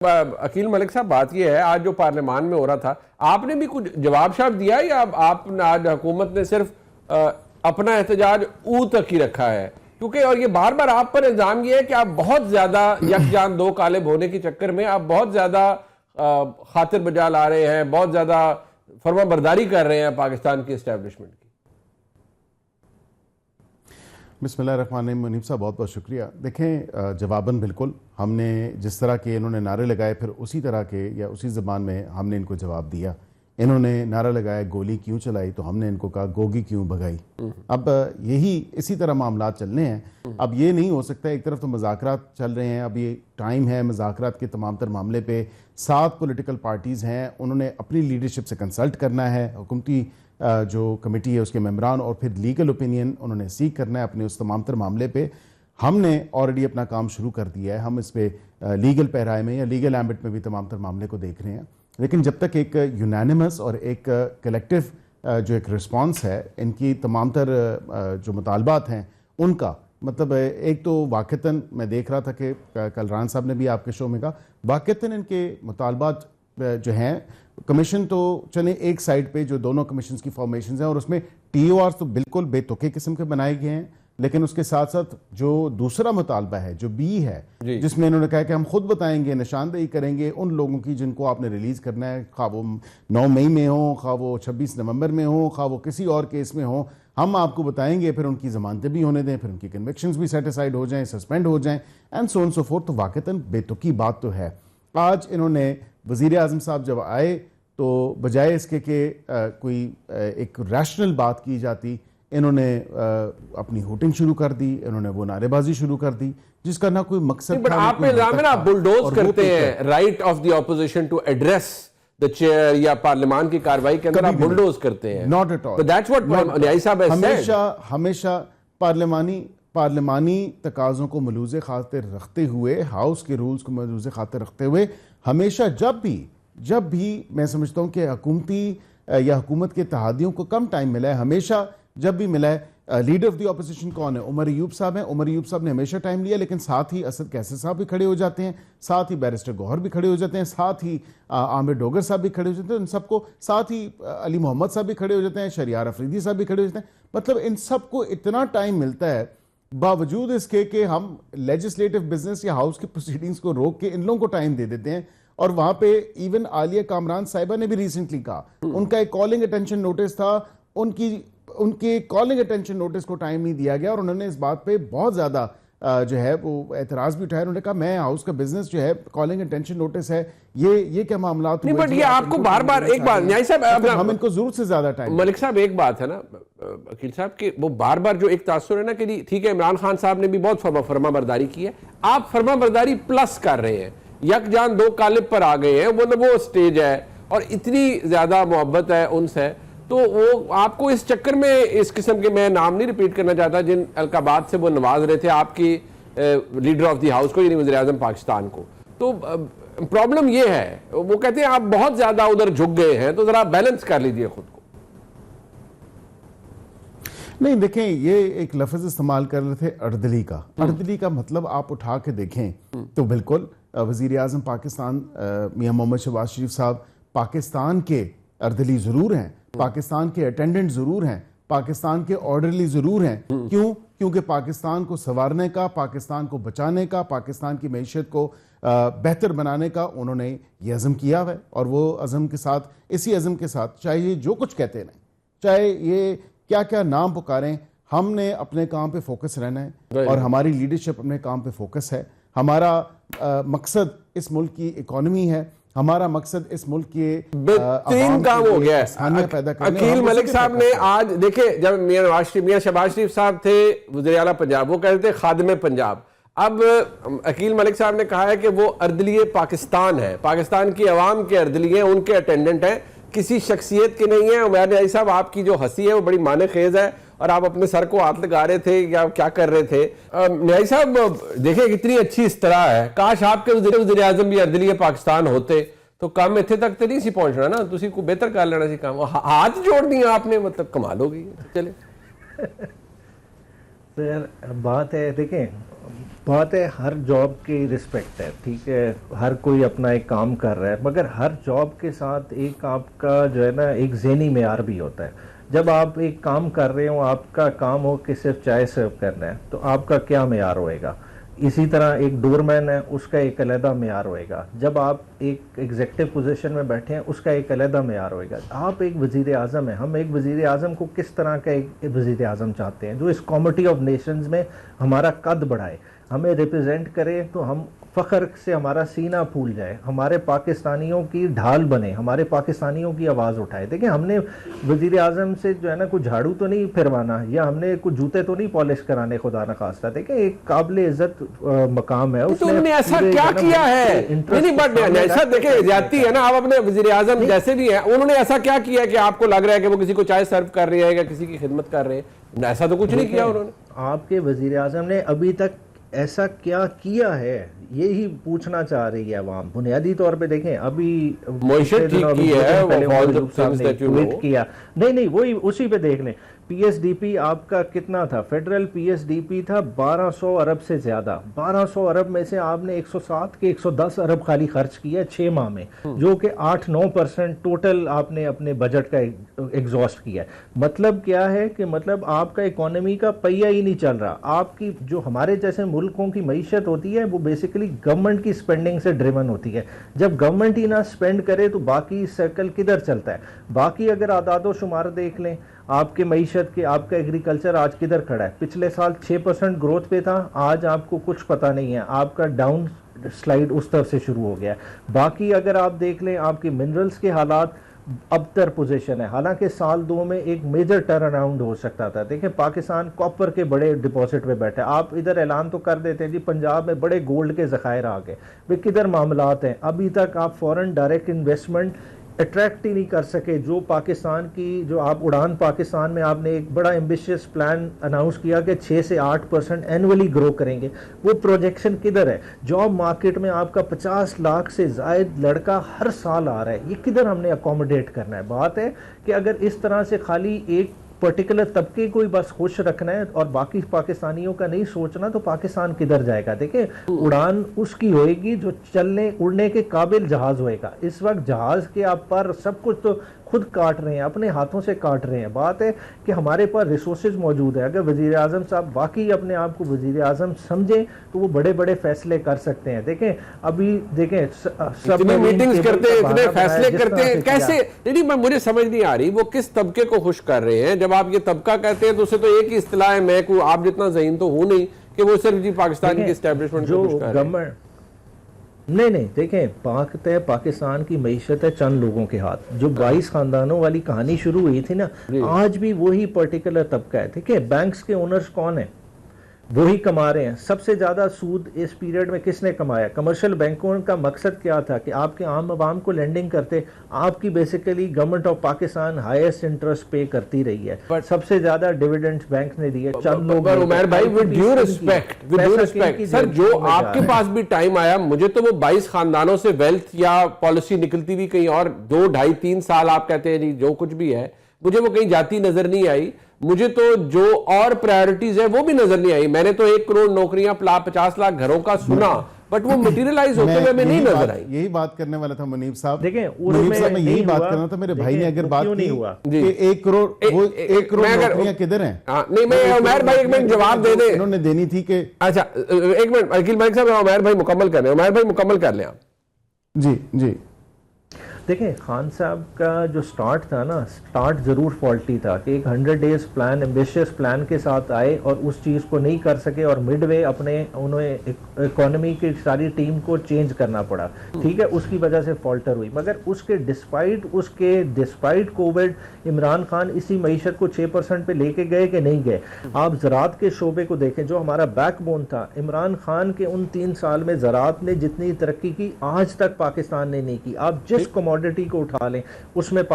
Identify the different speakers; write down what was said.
Speaker 1: अकील मलिक साहब, बात यह है, आज जो पार्लियामान में हो रहा था, आपने भी कुछ जवाब शायद दिया या आप आज हुकूमत ने सिर्फ अपना एहतजाज ऊ तक ही रखा है? क्योंकि और ये बार बार आप पर इल्जाम ये है कि आप बहुत ज्यादा यकजान दो कालिब होने के चक्कर में आप बहुत ज्यादा खातिर बजा ला रहे हैं, बहुत ज्यादा फर्मा बरदारी कर रहे हैं पाकिस्तान की एस्टेब्लिशमेंट की।
Speaker 2: बिस्मिल्लाहिर्रहमानिर्रहीम। मुनीब साहब, बहुत बहुत शुक्रिया। देखें, जवाबन बिल्कुल हमने जिस तरह के इन्होंने नारे लगाए, फिर उसी तरह के या उसी ज़बान में हमने इनको जवाब दिया। इन्होंने नारा लगाया गोली क्यों चलाई, तो हमने इनको कहा गोगी क्यों भगाई। अब यही इसी तरह मामला चलने हैं। अब ये नहीं हो सकता, एक तरफ तो मुज़ाकरात चल रहे हैं, अब ये टाइम है मुज़ाकरात के तमाम तर मामले पे 7 पॉलिटिकल पार्टीज़ हैं, उन्होंने अपनी लीडरशिप से कंसल्ट करना है, हुकूमती जो कमेटी है उसके मेंबरान, और फिर लीगल ओपिनियन उन्होंने सीख करना है अपने उस तमाम तर मामले पे। हमने ऑलरेडी अपना काम शुरू कर दिया है, हम इस पर लीगल पैराए में या लीगल एम्बिट में भी तमाम तर मामले को देख रहे हैं। लेकिन जब तक एक यूनानिमस और एक कलेक्टिव जो एक रिस्पॉन्स है इनकी तमाम तर जो मुतालबात हैं उनका, मतलब एक तो वाक़तन मैं देख रहा था कि कल रान साहब ने भी आपके शो में कहा, वाक़तन इनके मुतालबात जो हैं, कमीशन तो चले एक साइड पे जो दोनों कमीशन की फॉर्मेशन हैं और उसमें TOR तो बिल्कुल बेतुके किस्म के बनाए गए हैं, लेकिन उसके साथ साथ जो दूसरा मुतालबा है जो B है, जिसमें इन्होंने कहा कि हम खुद बताएंगे, निशानदेही करेंगे उन लोगों की जिनको आपने रिलीज करना है, खा वो 9 मई में हो, खा वो 26 नवंबर में हो, खा वो किसी और केस में हो, हम आपको बताएंगे, फिर उनकी जमानतें भी होने दें, फिर उनकी कन्विक्शंस भी सेटिसाइड हो जाएं, सस्पेंड हो जाएं, and so on so fourth. तो वाकईतन बेतुकी बात तो है। आज इन्होंने वज़ीर आज़म साहब जब आए तो बजाय इसके कि कोई एक रैशनल बात की जाती, इन्होंने अपनी होटिंग शुरू कर दी, इन्होंने वो नारेबाजी शुरू कर दी जिसका ना कोई मकसद था।
Speaker 1: आप में इल्जाम है ना, आप बुलडोज करते हैं right of the opposition to address the chair या पार्लियामान की कार्रवाई के अंदर आप बुलडोज करते हैं।
Speaker 2: Not at all.
Speaker 1: That's what न्याई साहब हैज सेड।
Speaker 2: हमेशा पार्लियामानी तकाज़ों को मलूज़े खातिर रखते हुए, हाउस के रूल्स को मलूज़े खातिर रखते हुए, हमेशा जब भी मैं समझता हूँ कि हुकूमती या हुकूमत के इत्तेहादियों को कम टाइम मिला है, हमेशा जब भी मिला है, लीडर ऑफ द ऑपोजिशन कौन है? उमर अयूब साहब हैं। उमर अयूब साहब ने हमेशा टाइम लिया, लेकिन साथ ही असद कैसर साहब भी खड़े हो जाते हैं, साथ ही बैरिस्टर गौहर भी खड़े हो जाते हैं, साथ ही आमिर डोगर साहब भी खड़े हो जाते हैं, इन सबको साथ ही अली मोहम्मद साहब भी खड़े हो जाते हैं, शरियार अफरीदी साहब भी खड़े हो जाते हैं। मतलब इन सबको इतना टाइम मिलता है, बावजूद इसके कि हम लेजिस्लेटिव बिजनेस या हाउस की प्रोसीडिंग्स को रोक के इन लोगों को टाइम दे देते हैं। और वहां पे इवन आलिया कामरान साहिबा ने भी रिसेंटली कहा, उनका एक कॉलिंग अटेंशन नोटिस था, उनके कॉलिंग अटेंशन नोटिस को टाइम नहीं दिया गया और उन्होंने इस बात पे बहुत ज्यादा जो है वो एतराज भी उठाया। उन्होंने कहा मैं हाउस का बिजनेस जो है, कॉलिंग अटेंशन नोटिस है, ये क्या मामला हुए?
Speaker 1: बट ये आपको बार बार एक बात न्याय साहब,
Speaker 2: हम इनको जरूरत से ज्यादा टाइम।
Speaker 1: मलिक साहब, एक बात है ना अकील साहब कि वो बार बार जो एक तासुर है ना कि ठीक है, इमरान खान साहब ने भी बहुत फर्मा बरदारी की है, आप फर्मा बरदारी प्लस कर रहे हैं, यकजान दो कालिब पर आ गए हैं, वो स्टेज है और इतनी ज्यादा मोहब्बत है उनसे, तो वो आपको इस चक्कर में इस किस्म के, मैं नाम नहीं रिपीट करना चाहता, जिन अलकाबात से वो नवाज रहे थे आपकी लीडर ऑफ द हाउस को, यानी वज़ीर आज़म पाकिस्तान को, तो प्रॉब्लम ये है, वो कहते हैं आप बहुत ज्यादा उधर झुक गए हैं, तो जरा बैलेंस कर लीजिए खुद को।
Speaker 2: नहीं, देखें, ये एक लफ्ज इस्तेमाल कर रहे थे अर्दली का। अर्दली का मतलब आप उठा के देखें तो बिल्कुल वज़ीर आज़म पाकिस्तान मियां मोहम्मद शहबाज शरीफ साहब पाकिस्तान के अर्दली जरूर हैं, पाकिस्तान के अटेंडेंट जरूर हैं, पाकिस्तान के ऑर्डरली जरूर हैं। क्यों? क्योंकि पाकिस्तान को संवारने का, पाकिस्तान को बचाने का, पाकिस्तान की मैशियत को बेहतर बनाने का उन्होंने ये अज़म किया है। और वो अज़म के साथ, इसी अज़म के साथ, चाहे ये जो कुछ कहते हैं, चाहे ये क्या क्या नाम पुकारें, हमने अपने काम पे फोकस रहना है और हमारी लीडरशिप अपने काम पे फोकस है। हमारा मकसद इस मुल्क की इकोनॉमी है, हमारा मकसद इस मुल्क के
Speaker 1: बेहतरीन काम हो गया है
Speaker 2: पैदा करना।
Speaker 1: अकील मलिक साहब ने आज देखे, जब मियां शहबाज शरीफ साहब थे वज़ीर आला पंजाब, वो कहते थे खादिम पंजाब। अब अकील मलिक साहब ने कहा है कि वो अर्दलिये पाकिस्तान है, पाकिस्तान की अवाम के अर्दलिये, उनके अटेंडेंट हैं, किसी शख्सियत के नहीं है। उमर न्याई साहब, आपकी जो हंसी है वो बड़ी माने खेज है और आप अपने सर को हाथ लगा रहे थे या क्या कर रहे थे? न्याई साहब देखिए कितनी अच्छी इस तरह है, काश आपके वज़ीर आज़म भी अर्दलिये पाकिस्तान होते तो काम इत्थे तक तो नहीं सी पहुंचना ना, तुसी को बेहतर कर लेना सी काम। हाथ जोड़ दिया आपने, मतलब कमाल हो गई। चले
Speaker 3: तो यार बात है, देखें बात है हर जॉब की रिस्पेक्ट है, ठीक है, हर कोई अपना एक काम कर रहा है, मगर हर जॉब के साथ एक आपका जो है ना एक ज़हनी मेयार भी होता है। जब आप एक काम कर रहे हो, आपका काम हो कि सिर्फ चाय सर्व करना है, तो आपका क्या मेयार होएगा। इसी तरह एक डोरमैन है, उसका एक अलहदा मेयार होएगा। जब आप एक एग्जेक्टिव पोजीशन में बैठे हैं, उसका एक अलहदा मेयार होएगा। आप एक वज़ीर आज़म हैं, हम एक वज़ीर आज़म को किस तरह का एक वज़ीर आज़म चाहते हैं जो इस कॉमिटी ऑफ नेशंस में हमारा कद बढ़ाए, हमें रिप्रेजेंट करे, तो हम फ़ख्र से हमारा सीना फूल जाए, हमारे पाकिस्तानियों की ढाल बने, हमारे पाकिस्तानियों की आवाज़ उठाए। देखिए, हमने वज़ीर आज़म से जो है ना कुछ झाड़ू तो नहीं फिरवाना, या हमने कुछ जूते तो नहीं पॉलिश कराने, खुदा न खास्ता। देखिए, एक काबिल इज़्ज़त मकाम है।
Speaker 1: तो उन्होंने ऐसा क्या किया है? नहीं, बट ऐसा देखिए ज्यादती है ना, आप अपने वज़ीर आज़म जैसे भी हैं, उन्होंने ऐसा क्या किया कि आपको लग रहा है कि वो किसी को चाय सर्व कर रही है या किसी की खिदमत कर रहे हैं? ऐसा तो कुछ नहीं किया उन्होंने।
Speaker 3: आपके वज़ीर आज़म ने अभी तक ऐसा क्या किया है, यही पूछना चाह रही है अवाम। बुनियादी तौर पे देखें, अभी
Speaker 1: मईशत ठीक की है,
Speaker 3: ट्वीट किया, नहीं वही उसी पे देख लें। पीएसडीपी आपका कितना था? फेडरल पीएसडीपी था 1200 अरब से ज्यादा। 1200 अरब में से आपने 107 के 110 अरब खाली खर्च किया 6 माह में, जो कि 8-9% टोटल आपने अपने बजट का एग्जॉस्ट किया है। मतलब क्या है कि मतलब आपका इकोनॉमी का पहिया ही नहीं चल रहा। आपकी जो हमारे जैसे मुल्कों की मईशत होती है, वो बेसिकली गवर्नमेंट की स्पेंडिंग से ड्रिवन होती है। जब गवर्नमेंट ही ना स्पेंड करे तो बाकी सर्कल किधर चलता है? बाकी अगर आदादो शुमार देख लें, आपके मईशत के, आपका एग्रीकल्चर आज किधर खड़ा है? पिछले साल 6% ग्रोथ पे था, आज आपको कुछ पता नहीं है, आपका डाउन स्लाइड उस तरफ से शुरू हो गया है। बाकी अगर आप देख लें, आपके मिनरल्स के हालात अबतर पोजीशन है, हालांकि साल 2 में एक मेजर टर्न अराउंड हो सकता था। देखें, पाकिस्तान कॉपर के बड़े डिपॉजिट पे बैठा है। आप इधर ऐलान तो कर देते हैं जी पंजाब में बड़े गोल्ड के ज़खायर आ गए, वे किधर मामलात हैं? अभी तक आप फॉरेन डायरेक्ट इन्वेस्टमेंट अट्रैक्ट ही नहीं कर सके। जो पाकिस्तान की, जो आप उड़ान पाकिस्तान में आपने एक बड़ा एम्बिशियस प्लान अनाउंस किया कि 6 से 8% एनुअली ग्रो करेंगे, वो प्रोजेक्शन किधर है? जॉब मार्केट में आपका 50 लाख से ज़ायद लड़का हर साल आ रहा है, ये किधर हमने अकोमोडेट करना है? बात है कि अगर इस तरह से खाली एक पर्टिकुलर तबके को ही बस खुश रखना है और बाकी पाकिस्तानियों का नहीं सोचना, तो पाकिस्तान किधर जाएगा? देखिए, उड़ान उसकी होएगी जो चलने उड़ने के काबिल जहाज होएगा। इस वक्त जहाज के आप पर सब कुछ तो खुद काट रहे हैं, अपने हाथों से काट रहे हैं। बात है कि हमारे पास रिसोर्सेज मौजूद है। अगर वज़ीर आज़म साहब वाकई अपने आप को वज़ीर आज़म समझें तो वो बड़े बड़े फैसले कर सकते हैं। देखें, अभी देखें सब
Speaker 1: मीटिंग्स करते हैं, इतने फैसले करते हैं, कैसे? नहीं, मुझे समझ नहीं आ रही वो किस तबके को खुश कर रहे हैं। जब आप ये तबका कहते हैं तो उसे तो एक ही इस्तिलाह है, मैं को आप जितना ज़हीन तो हूं नहीं कि वो सिर्फ जी पाकिस्तान की एस्टेब्लिशमेंट को खुश कर रहे हैं।
Speaker 3: नहीं, देखें, पाकिस्तान की मईशत है चंद लोगों के हाथ। जो 22 खानदानों वाली कहानी शुरू हुई थी ना, आज भी वही पर्टिकुलर तबका है। ठीक है, बैंक्स के ओनर्स कौन है? वही कमा रहे हैं। सबसे ज्यादा सूद इस पीरियड में किसने कमाया? कमर्शियल बैंकों का मकसद क्या था कि आपके आम आवाम को लेंडिंग करते, आपकी basically government of Pakistan highest interest पे करती रही है, बट सबसे ज्यादा डिविडेंड्स बैंक ने दिए। चंद लोग,
Speaker 1: उमर भाई, विद ड्यू रिस्पेक्ट सर, जो आपके पास भी टाइम आया, मुझे तो वो 22 खानदानों से वेल्थ या पॉलिसी निकलती हुई कहीं और 2, 2.5, 3 साल आप कहते हैं जी जो कुछ भी है, मुझे वो कहीं जाती नजर नहीं आई। मुझे तो जो और प्रायोरिटीज है वो भी नजर नहीं आई। मैंने तो 1 करोड़ नौकरियां, 50 लाख घरों का सुना, बट वो मटेरियलाइज होते हुए हमें नहीं नजर आई।
Speaker 2: यही बात करने वाला था मुनीब साहब।
Speaker 3: देखें,
Speaker 2: मुनीब साहब, मैं यही बात करना था। मेरे भाई ने अगर बात की कि 1 करोड़ नौकरियां किधर हैं?
Speaker 1: नहीं, मैं उमर भाई एक मिनट जवाब दे दे,
Speaker 2: उन्होंने देनी थी कि
Speaker 1: अच्छा एक मिनट अकील मलिक साहब, उमर भाई मुकम्मल कर लें। उमर भाई मुकम्मल कर लें आप।
Speaker 2: जी।
Speaker 3: देखें, खान साहब का जो स्टार्ट था ना, स्टार्ट ज़रूर फॉल्टी था कि एक 100 डेज प्लान, एम्बिशियस प्लान के साथ आए और उस चीज़ को नहीं कर सके और मिडवे उन्हें इकोनॉमी की सारी टीम को चेंज करना पड़ा। ठीक है, उसकी वजह से फॉल्टर हुई। मगर उसके डिस्पाइट कोविड, इमरान खान इसी मईशत को 6% पे लेके गए कि नहीं गए? आप ज़रात के शोबे को देखें, जो हमारा बैकबोन था। इमरान खान के उन 3 साल में ज़रात ने जितनी तरक्की की आज तक पाकिस्तान ने नहीं की। आप जिस कमोडिटी को उठा लें उसमें